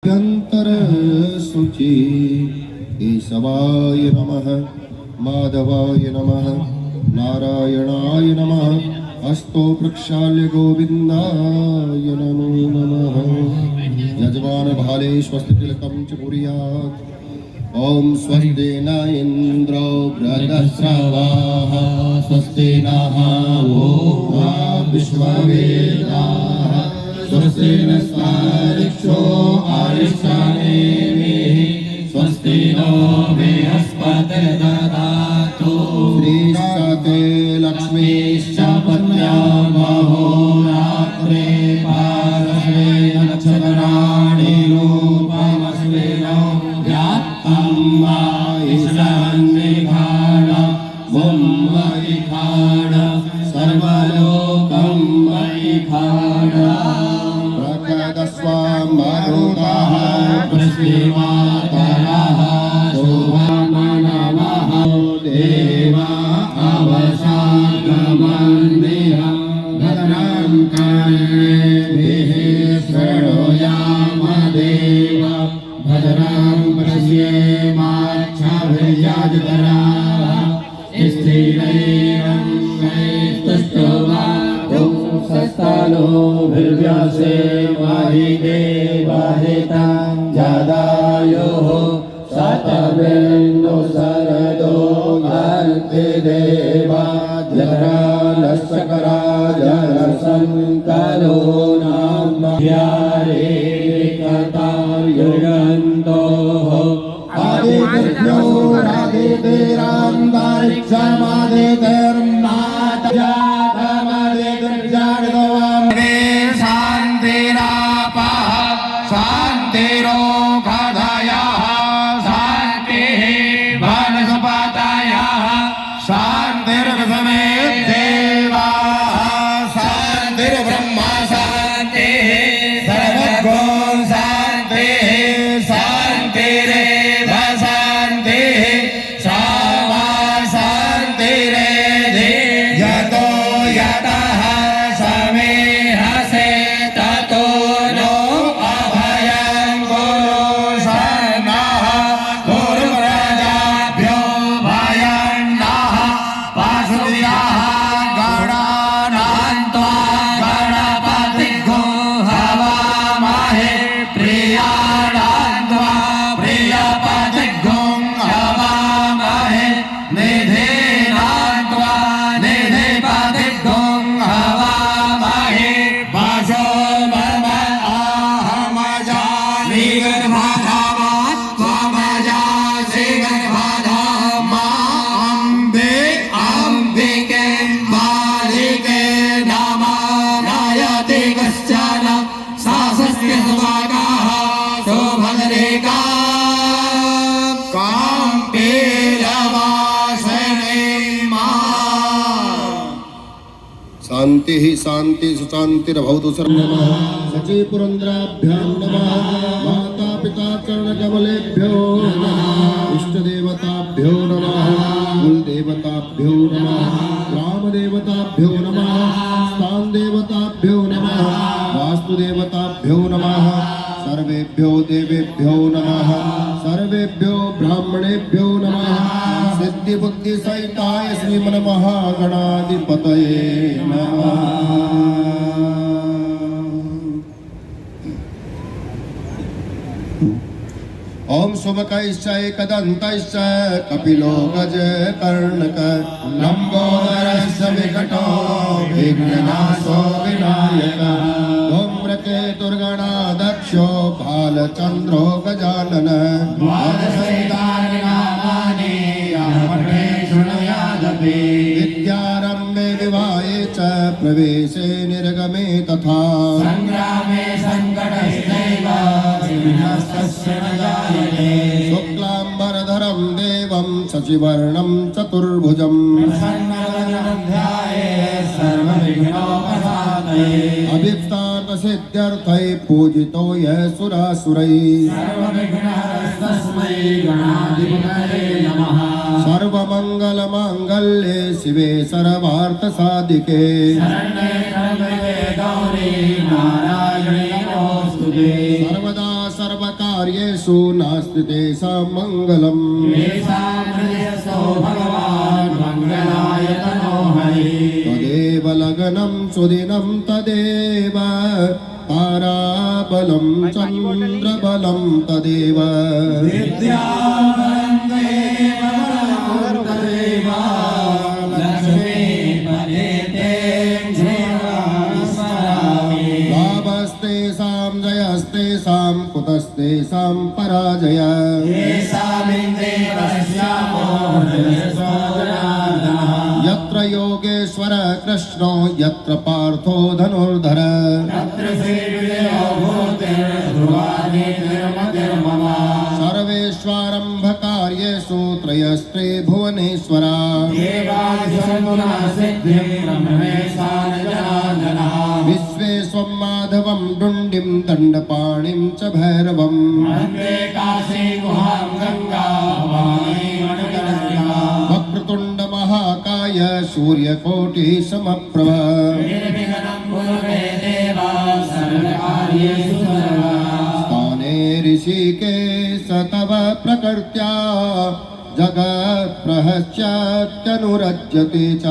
अभ्यंतर शुचि केशवाय नमः माधवाय नमः नारायणाय नमः हस्तो प्रक्षाल्य गोविंदाय नमो नमः। यजमान भाले स्वस्ति तिलकं च कुर्यात्। ओम स्वस्ति न इंद्रो बृहस्रवाः स्वस्ति नः पूर्वा विश्ववेदाः स्वस्ति नस्तारिक्षो आरिष्टानेमिः स्वस्ति नो बृहस्पतिर्दधातु। श्रीशते लक्ष्मीश्च पत्न्यां महोरात्रे पारस्वे नक्षत्राणि रूपमस्मिनो व्याप्तं वा ईशान्यखाण मुम्बई खाण सर्वलोकं वै खाण। प्रकटस्वामरुतः पृथ्वीमातरः शोभमनवः देवा अवसागमन्दिरं भद्रं कर्णेभिः शृणुयाम देव भद्रं पश्येमाक्षभिर्यजत्राः स्थिरैरङ्गैस्तुष्ट्वा पुंसस्तनोभिर्व्यसे महि देवहितं जदायुः शतमिन्दु शरदो भक्ति देवा जरालशकराजरसङ्कलो नाम युगन्तोः आदित्यो शान्तिरोगधयः शान्तिः वनस्पतयः शान्तिर्विषमे देवाः शान्तिर्ब्रह्म शान्तिः सर्वगो शान्तिः शान्तिरेव शान्तिः सामा शान्तिरेधि यतो यतः समेहसे ततो नो अभयं कुरु शरणः गुरुव्रजाभ्यो भयं नः वासुदेवः गणानान्त्वा गणपतिग्गो हवामहे प्रियाणान्त्वा प्रियपतिग्गो हवामहे निधीनान्त्वा निधिपतिग्गो हवामहे वासो मम अहमजामि गर्भधामा त्वमजासि गर्भधामा अम्बे अम्बिके बालिके नमः नयति कश्चन सासस्य सुभागः शोभनरेका काम्पेलवासने मा। शांति ही शांति सुशांतिर्भवतु सर्वदा। सचे पुरंद्राभ्यां नमः माता पिता चरण कमलेभ्यो नमः इष्ट देवताभ्यो नमः कुल देवताभ्यो नमः ग्राम देवताभ्यो नमः स्थान देवताभ्यो नमः वास्तु देवताभ्यो नमः सर्वेभ्यो देवेभ्यो नमः सर्वेभ्यो ब्राह्मणेभ्यो नमः सिद्धि बुद्धि सहिताय श्रीमन्महागणाधिपतये नमः। ओम सुमकैश्च एकदन्तैश्च कपिलो गजकर्णक लंबोदरस्य विकटो विघ्ननाशो विनायकः धूम्रकेतुर्गणाध्यक्षो भालचन्द्रो गजानन। द्वादशैतानि नामानि यः शृणुयादपि विद्यारम्भे विवाहे च प्रवेशे निर्गमे तथा संग्रामे संकटश्चैव विघ्नस्तस्य न जायते। शुक्लाम्बरधरं देवं शशिवर्णं चतुर्भुजं प्रसन्नवदनं ध्यायेत् सर्वविघ्नोपशान्तये। अभीष्टार्थसिद्ध्यर्थै पूजितो यः सुरासुरैः सर्वविघ्नहरस्तस्मै गणाधिपतये नमः। सर्वमङ्गलमाङ्गल्ये शिवे सर्वार्थसाधिके शरण्ये त्र्यम्बके गौरी नारायणी नमोऽस्तुते। सर्वदा सर्वकाल कार्येषु नास्ति तेषां मङ्गलम् तदेव लग्नं सुदिनं तदेव ताराबलं चन्द्रबलं तदेव लाभस्तेषां जयस्तेषां कुतस्तेषां पराजय यत्र योगेश्वर कृष्णो यत्र पार्थो धनुर्धर सर्वेष्वारम्भकार्येषु त्रयस्ते भुवनेश्वरा विश्वेश्वं माधवं डुण्डिं दण्डपाणिं च भैरवम् वक्रतुण्ड महाकाय सूर्यकोटि समप्रभ स्थाने ऋषिकेश तव प्रकृत्या जगत्प्रहस्यत्यनुरज्यते च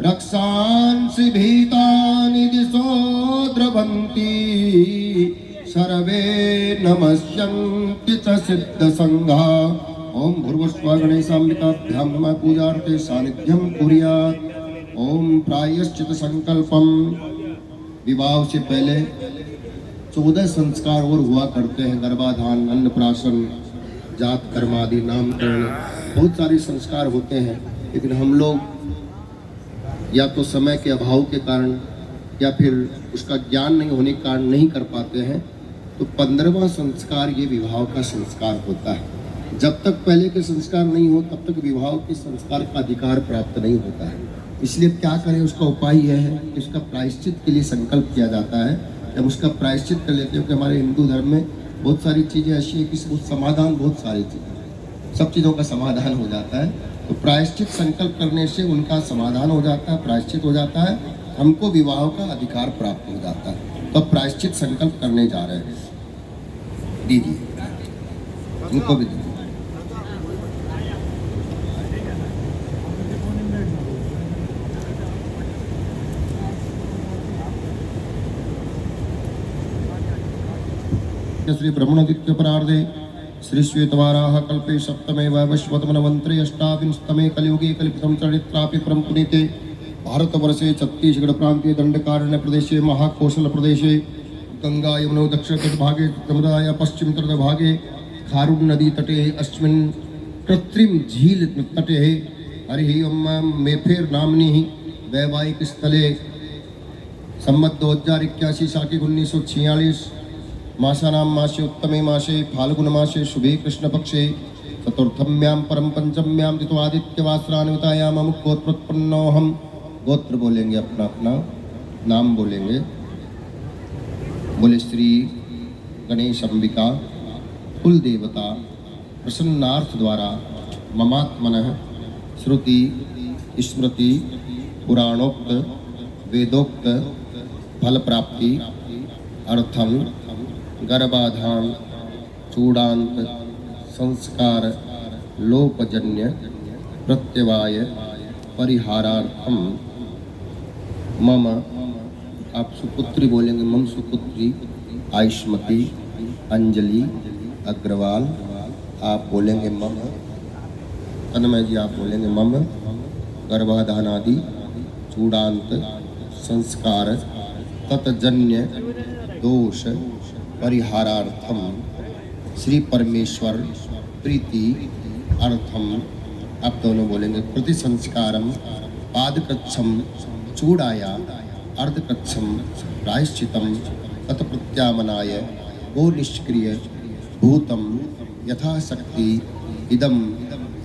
रक्षांसि भीतानि दिशो द्रवन्ति सर्वे नमस्यन्ति च सिद्धसङ्घा ओम भूर्भुवस्सुवः गणेशाम्बिकाभ्यां नमः पूजार्थे सानिध्यं कुर्यात् ओम प्रायश्चित संकल्पम। विवाह से पहले 14 संस्कार और हुआ करते हैं, गर्भाधान, अन्नप्राशन, जात कर्म आदि, नामकरण, बहुत सारे संस्कार होते हैं। लेकिन हम लोग या तो समय के अभाव के कारण या फिर उसका ज्ञान नहीं होने के कारण नहीं कर पाते हैं। तो 15वां संस्कार ये विवाह का संस्कार होता है। जब तक पहले के संस्कार नहीं हो तब तक विवाह के संस्कार का अधिकार प्राप्त नहीं होता है। इसलिए क्या करें, उसका उपाय यह है कि उसका प्रायश्चित के लिए संकल्प किया जाता है। जब उसका प्रायश्चित कर लेते हो कि हमारे हिंदू धर्म में बहुत सारी चीज़ें ऐसी है कि समाधान, बहुत सारी चीज़ें, सब चीज़ों का समाधान हो जाता है। तो प्रायश्चित संकल्प करने से उनका समाधान हो जाता है, प्रायश्चित हो जाता है, हमको विवाह का अधिकार प्राप्त हो जाता है। तो प्रायश्चित संकल्प करने जा रहे हैं, दीजिए उनको भी दीजिए। श्री ब्रह्मणदित्य परार्धे श्री श्वेतवाराह कल्पे सप्तमे वैवस्वतमन्वंतरे अष्टाविंशतमे कलियुगे कल्पितं चरित्रापि परम पुनीते भारतवर्षे छत्तीसगढ़ प्रांतीय दंडकारण्य प्रदेशे महाकौशल प्रदेशे गंगा यमुनौ दक्षिणतटभागे तमदाय पश्चिम तटभागे खारुण नदी तटे अस्मिन् कृत्रिम झील तटे हरिः ओम मेफेर नाम्नि वैवाहिक स्थले सम्मत 2081 शाके 1946 मासानां मासे उत्तमे मासे फाल्गुन मासे शुभे कृष्ण पक्षे चतुर्थम्यां परम पंचम्यां दित्वादित्यवासरान्वितायां गोत्रोत्पन्नोऽहं। गोत्र बोलेंगे, अपना अपना नाम बोलेंगे। बोले श्री गणेश अंबिका कुल देवता प्रसन्नार्थ द्वारा ममात्मनः श्रुति स्मृति पुराणोक्त वेदोक्त फल प्राप्ति अर्थम गर्भाधान चूड़ांत संस्कार लोपजन्य प्रत्यवाय परिहारार्थम मम, आप सुपुत्री बोलेंगे, मम सुपुत्री आयुष्मती अंजलि अग्रवाल, आप बोलेंगे मम। तन्मय जी आप बोलेंगे मम गर्भाधान आदि चूड़ांत संस्कार तत्जन्य दोष परिहारार्थम श्री परमेश्वर प्रीति अर्थम, आप दोनों बोलेंगे प्रति संस्कारम पादकच्छम चूड़ाया अर्धकच्छम प्रायश्चितम तत्प्रत्यामनाय गो निष्क्रिय भूतम यथाशक्ति इदम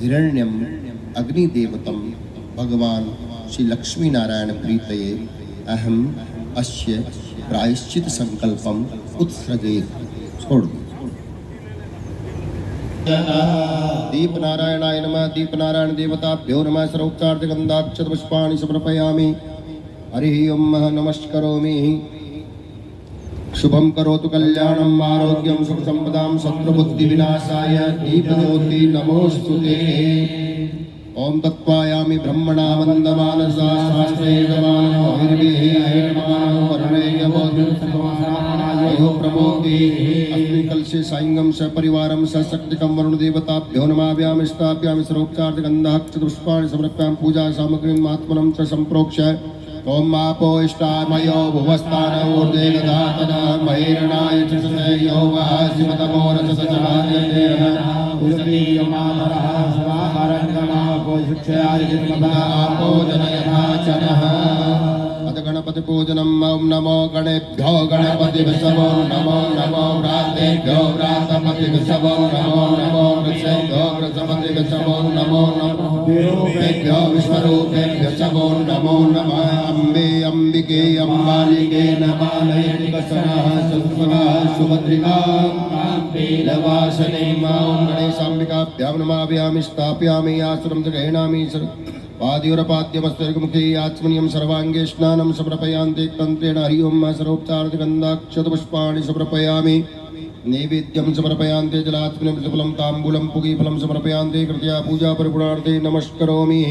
हिरण्यम अग्निदेवतम भगवान श्री लक्ष्मी नारायण प्रीतये अहम अस्य प्रायश्चित संकल्पम उत्सृजेत्। छोड़ दीप नारायणाय नमः। दीप नारायण देवताभ्यो नमः। सर्वोपचार्य गंधाक्षत पुष्पाणि समर्पयामि। हरिः ओम नमस्करोमि। शुभम करोतु कल्याणम आरोग्यम सुख संपदां शत्रुबुद्धि विनाशाय दीपज्योति नमोस्तुते। ओम तत्त्वायामि ब्रह्मणा वन्दमानसा शास्त्रेयमानो हरिर्विहिर्मानो वरुणेयवोधयो प्रमोदि अस्मिन् कलशे सायंगं सपरिवारं सशक्तिकं वरुणदेवताभ्यो नमाम्यामि स्थापयामि सर्वोपचारगन्धाक्षतपुष्पाणि समर्पयामि पूजा सामग्रीम् आत्मनं च सम्प्रोक्ष्य ओम आपो इष्टामयो भुवस्तान ऊर्ध्वे दधातन महिरणाय च सयो वासिमतमो रससजायतेन उदतीयमानरः स्वाहारङ्गमा पोषक्षयाय आपो जनयथाचनः। अथ गणपति पूजनम् ओम नमो गणेभ्यो गणपतिभ्यो नमो नमो व्रातेभ्यो व्रातपतिभ्यो नमो नमो वृक्षेभ्यो वृषपतिभ्यो नमो नमो विरूपेभ्यो विश्वरूपेभ्यो नमो नमो नमः। अम्बे अम्बिके अम्बालिके नमालयति वसनः सुस्वनः सुभद्रिकां लीलवासने मां गणेशाम्बिकाभ्यां नमाम्यामि स्थापयामि आसनं गृह्णामि पाद्योरपाद्यमस्तर्गमुखे आत्मनियं सर्वाङ्गे स्नानं समर्पयान्ति तन्त्रेण हरि ओं सर्वोपचारगन्धाक्षतपुष्पाणि समर्पयामि नैवेद्यं समर्पयान्ति जलात्मनं फलं ताम्बूलं पुगीफलं समर्पयान्ति कृत्या पूजा परिपूर्णार्थे नमस्करोमि।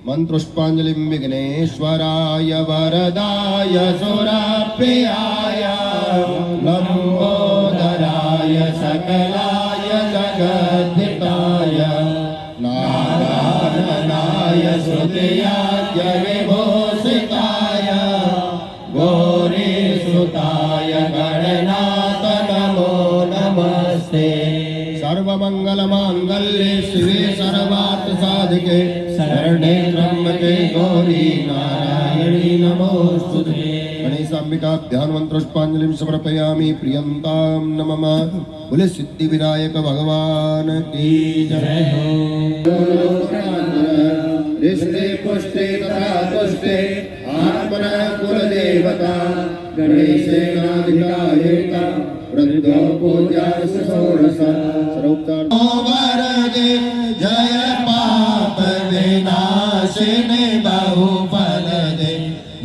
मंत्रुष्पाञ्जलिं विघ्नेश्वराय वरदाय सुरप्रियाय लंबोदराय सकलाय जगद्धिताय नारायणाय श्रुतियाय विभूषिताय गौरीसुताय गणनाथ नमो नमस्ते। सर्वमंगलमांगल्ये शिवे सर्वार्थसाधिके शरणे त्र्यंबके गौरी नारायणी नमोस्तुते। गणेशाम्बिकाभ्यां मंत्रोष्पाञ्जलिं समर्पयामि प्रियन्तां नमः। बोले सिद्धि विनायक भगवान की जय हो। रिष्टे पुष्टे तथा तुष्टे आत्मनः कुलदेवता गणेशेनाधिकायेता वृद्धो पूजा षोडश सर्वोपचार वरदे जय पाप विनाशिने बहुफलदे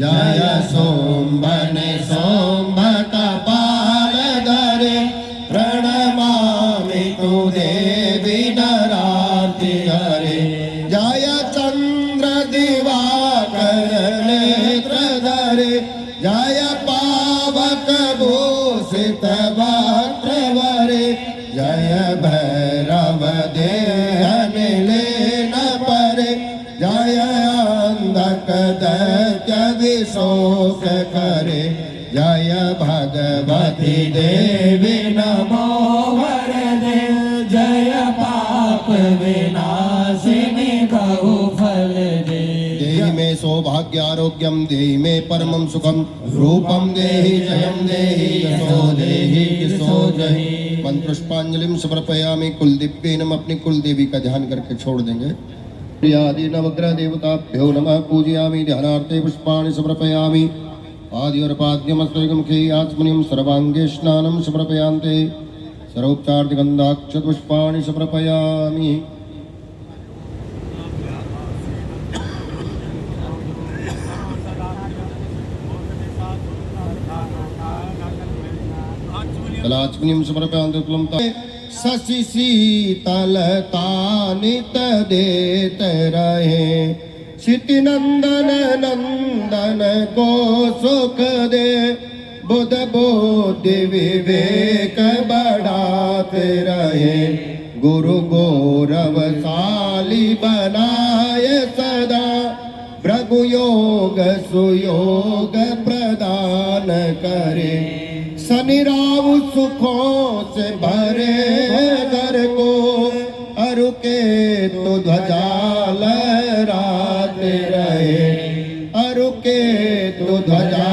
जय सोम्भने सोम्भ कपालधरे प्रणमामि तु देवी नरार्ति हरे जय चंद्र दिवाकर नेत्रधरे जय पावक भूषित वक्त्रवरे जय भैरव देह निलेन परे जय अंधक दैत्य विशोक करे जय भगवती देवी नमो वरदे जय पाप विनाशिनी बहुफल दे। देहि मे सौभाग्य आरोग्यम देहि मे परमं सुखम रूपम देहि जयम देहि यशो देहि यशो जहि। मंत्रोष्पाञ्जलिं समर्पयामि। कुलदीप्येन हम अपनी कुल देवी का ध्यान करके छोड़ देंगे। आदि नवग्रह देवताभ्यो नमः पूजयामि ध्यानार्थे पुष्पाणि समर्पयामि। पाद्योरपाद्यमस्तर्गमुखे आत्मनियं सर्वाङ्गे स्नानं समर्पयान्ते सर्वोपचारगन्धाक्षतपुष्पाणि समर्पयामि। जलात्मनियं समर्पयान्ते फलं शशि शीतलतानित देत रहे क्षिति नंदन नंदन को सुख दे बुध बुद्धि विवेक बढ़ाते रहे गुरु गौरवशाली बनाए सदा भृगु योग सुयोग प्रदान करे शनि राहु सुखों से भरे घर को अरु के तो ध्वजा लहराते रहे अरु के तो ध्वजा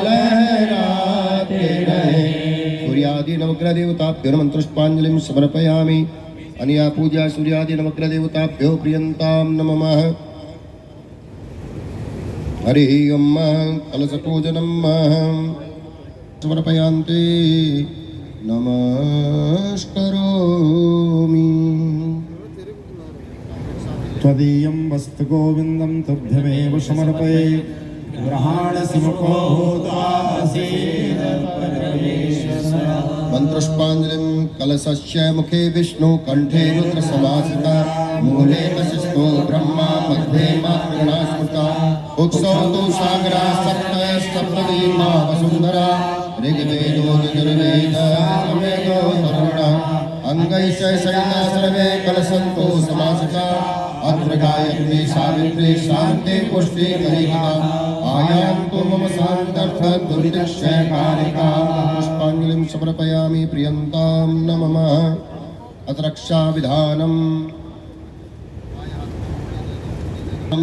लहराते रहे। सूर्यादि नवग्रह देवताभ्यो मंत्रोष्पाञ्जलिं समर्पयामि। अनया पूजा सूर्यादि नवग्रह देवताभ्यो प्रियन्तां नमः। हरि ओम कलशपूजनं समर्पयान्ति नमस्करोमि। त्वदीयं वस्तु गोविन्दं तुभ्यमेव समर्पये ग्रहाण सुमुखो भूत्वा आसीत् परमेश्वरः। मन्त्रपुष्पाञ्जलिं कलशस्य मुखे विष्णु कंठे रुद्र समासिता मूले वसिष्ठो ब्रह्मा मध्ये मातृगणा स्मृता उक्षौ तु सागरा सप्त सप्तवीमा वसुन्धरा ऋग्वेदो यजुर्वेदो सामवेदो अथर्वणः अंगैश्च शयिता सर्वे कलशन्तो समासिता अत्र गायत्री सावित्री शान्ति पुष्टि कलिका आयान्तु मम शान्तर्थ दुर्दिक्षयकारिका। पुष्पाञ्जलिं समर्पयामि प्रियन्तां न मम अथ रक्षाविधानम्।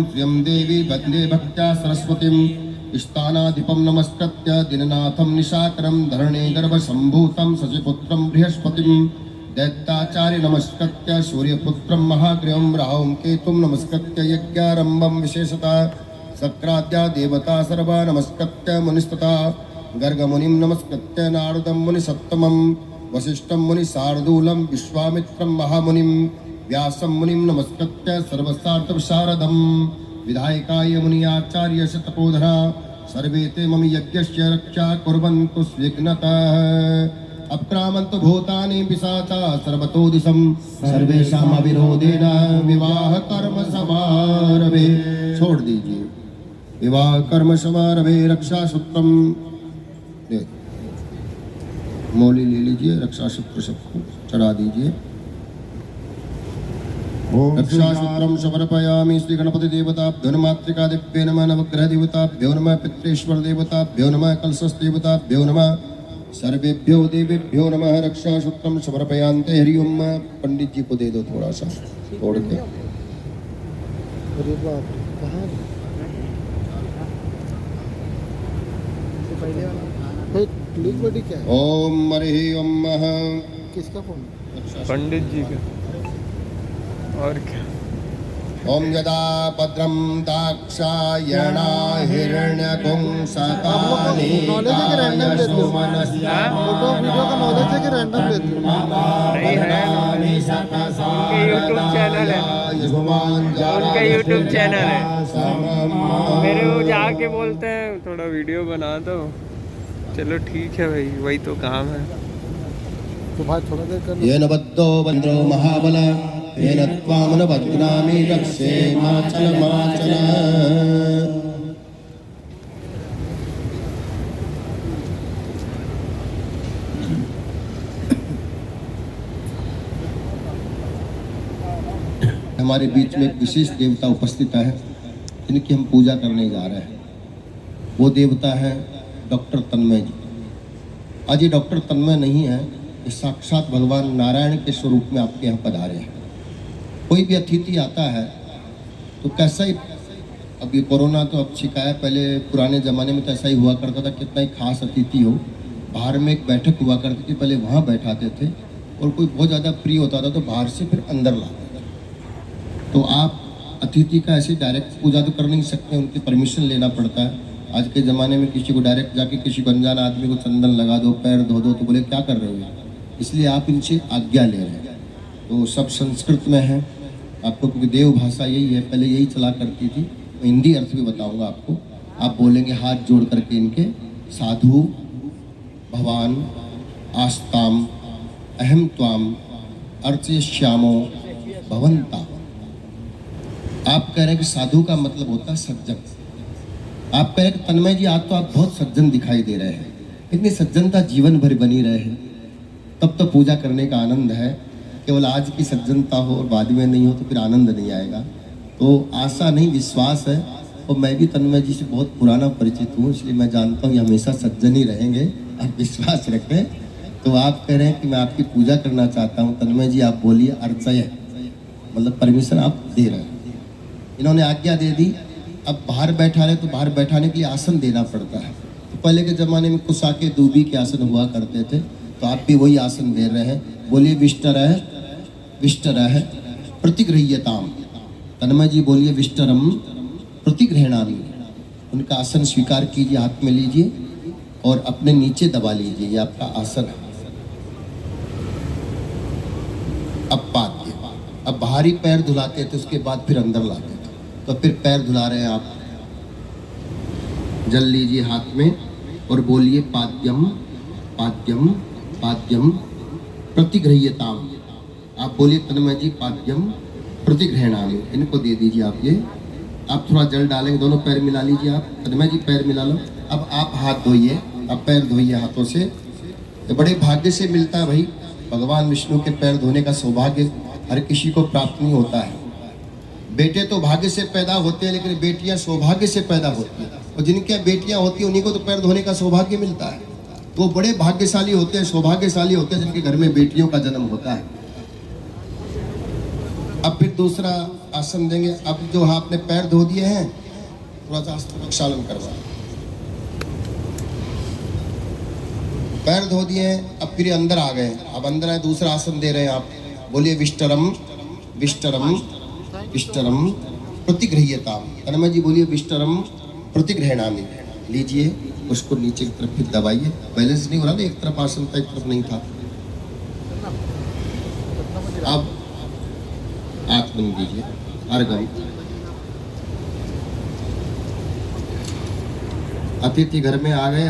श्रियं देवी वन्दे भक्त्या सरस्वतीं स्थानाधिपं नमस्कृत्य दिननाथं निशाकरं धरणे गर्भसम्भूतं शशिपुत्रं बृहस्पतिं दैत्याचार्य नमस्कृत्य सूर्यपुत्रं महाग्रहं राहुं केतुं नमस्कृत्य यज्ञारम्भं विशेषतः सक्राद्या देवता सर्वा नमस्कृत्य मुनिस्तथा गर्गमुनिं नमस्कृत्य नारदं मुनिसत्तमं वसिष्ठं मुनिशार्दूलं विश्वामित्रं महामुनिं व्यासं मुनिं नमस्कृत्य सर्वसार्थविशारदं विधायकाय मुनियाचार्य शतपोधरा सर्वे ते मम यज्ञस्य रक्षा कुर्वन्तु स्विघ्नतः। अक्रामन्तु भूतानि पिशाचा सर्वतो दिशं सर्वेषाम् अविरोधेन विवाह कर्म समारभे। छोड़ दीजिए विवाह कर्म समारभे। रक्षा सूत्रम मौली ले लीजिए, रक्षा सूत्र सबको चढ़ा दीजिए। रक्षासूत्रं समर्पयामि श्री गणपति देवताभ्यो नमः, मातृका देव्यो नमः, नवग्रह देवताभ्यो नमः, पितृश्वर देवताभ्यो नमः, कलशस् देवताभ्यो नमः, सर्वेभ्यो देवेभ्यो नमः। रक्षासूत्रं समर्पयान्ते। हरि ओम। पंडित जी को दे दो थोड़ा सा तोड़ के। ओम हरि ओम। किसका फोन? पंडित जी का। और क्या? ओम यदा भद्रम दाक्षायणा हिरण्यपुंसकानि फोटो वीडियो का नॉलेज है कि रैंडम लेते हो? नहीं है, यूट्यूब चैनल है, उनका यूट्यूब चैनल है। मेरे वो जाके बोलते हैं थोड़ा वीडियो बना दो। चलो ठीक है भाई, वही तो काम है। तो भाई थोड़ा देर कर येन बद्धो बन्द्रो महाबल येन त्वां न बध्नामि रक्षे माचल माचल। हमारे बीच में एक विशेष देवता उपस्थित है जिनकी हम पूजा करने जा रहे हैं। वो देवता है डॉक्टर तन्मय जी। आज ये डॉक्टर तन्मय नहीं है, ये साक्षात भगवान नारायण के स्वरूप में आपके यहाँ पधारे हैं। कोई भी अतिथि आता है तो कैसा ही, अब ये कोरोना तो अब छिका है, पहले पुराने ज़माने में तो ऐसा ही हुआ करता था। कितना ही खास अतिथि हो, बाहर में एक बैठक हुआ करती थी, पहले वहाँ बैठाते थे, और कोई बहुत ज़्यादा प्रिय होता था तो बाहर से फिर अंदर लाते थे। तो आप अतिथि का ऐसे डायरेक्ट पूजा तो कर नहीं सकते, उनकी परमिशन लेना पड़ता है। आज के ज़माने में किसी को डायरेक्ट जाके किसी को अनजान आदमी को चंदन लगा दो, पैर धो दो, तो बोले क्या कर रहे हो, इसलिए आप इनसे आज्ञा ले रहे हैं। तो सब संस्कृत में है आपको, क्योंकि देव भाषा यही है, पहले यही चला करती थी। मैं हिंदी अर्थ भी बताऊंगा आपको। आप बोलेंगे हाथ जोड़ करके इनके, साधु भवान आस्ताम अहम त्वाम अर्चयिष्यामो भवंता। आप कह रहे हैं कि साधु का मतलब होता है सज्जन। आप कह रहे हैं कि तन्मय जी आज तो आप बहुत सज्जन दिखाई दे रहे हैं, इतनी सज्जनता जीवन भर बनी रहे हैं, तब तो पूजा करने का आनंद है। केवल आज की सज्जनता हो और बाद में नहीं हो तो फिर आनंद नहीं आएगा। तो आशा नहीं, विश्वास है। और मैं भी तन्मय जी से बहुत पुराना परिचित हूँ, इसलिए मैं जानता हूँ ये हमेशा सज्जन ही रहेंगे। आप विश्वास रखें। तो आप कह रहे हैं कि मैं आपकी पूजा करना चाहता हूँ। तन्मय जी आप बोलिए अर्चय, मतलब परमिशन आप दे रहे हैं। इन्होंने आज्ञा दे दी। अब बाहर बैठा रहे तो बाहर बैठाने के लिए आसन देना पड़ता है। तो पहले के ज़माने में कुसा के दूबी के आसन हुआ करते थे, तो आप भी वही आसन दे रहे हैं। बोलिए विष्टरः विष्टरः प्रतिगृह्यताम। तन्मय जी बोलिए विष्टरम प्रतिगृह्णामि। उनका आसन स्वीकार कीजिए, हाथ में लीजिए और अपने नीचे दबा लीजिए। ये आपका आसन है। अब पाद्य, अब बाहरी पैर धुलाते थे, उसके बाद फिर अंदर लाते थे। तो फिर पैर धुला रहे हैं आप। जल लीजिए हाथ में और बोलिए पाद्यम पाद्यम पाद्यम प्रतिगृह्यताम। आप बोलिए तन्मय जी पाद्यम प्रतिग्रहणामि। इनको दे दीजिए आप ये। आप थोड़ा जल डालेंगे, दोनों पैर मिला लीजिए आप। तन्मय जी पैर मिला लो। अब आप हाथ धोइए, अब पैर धोइए हाथों से। ये बड़े भाग्य से मिलता है भाई, भगवान विष्णु के पैर धोने का सौभाग्य हर किसी को प्राप्त नहीं होता है। बेटे तो भाग्य से पैदा होते हैं, लेकिन बेटियां सौभाग्य से पैदा होती हैं। और जिनके बेटियां होती हैं उन्हीं को तो पैर धोने का सौभाग्य मिलता है। तो वो बड़े भाग्यशाली होते हैं, सौभाग्यशाली होते हैं जिनके घर में बेटियों का जन्म होता है। अब फिर दूसरा आसन देंगे। अब जो आपने पैर धो दिए हैं, थोड़ा सा प्रक्षालन करवा। पैर धो दिए हैं, अब फिर अंदर आ गए। अब अंदर आए, दूसरा आसन दे रहे हैं आप। बोलिए विष्टरम विष्टरम विष्टरम प्रतिगृह्यताम। तन्मय जी बोलिए विष्टरम प्रतिग्रहणामि। लीजिए, उसको नीचे की तरफ फिर दबाइए। बैलेंस नहीं हो रहा ना, एक तरफ आसन था एक तरफ नहीं था। अब आंख बंद कीजिए। अर्घम। अतिथि घर में आ गए।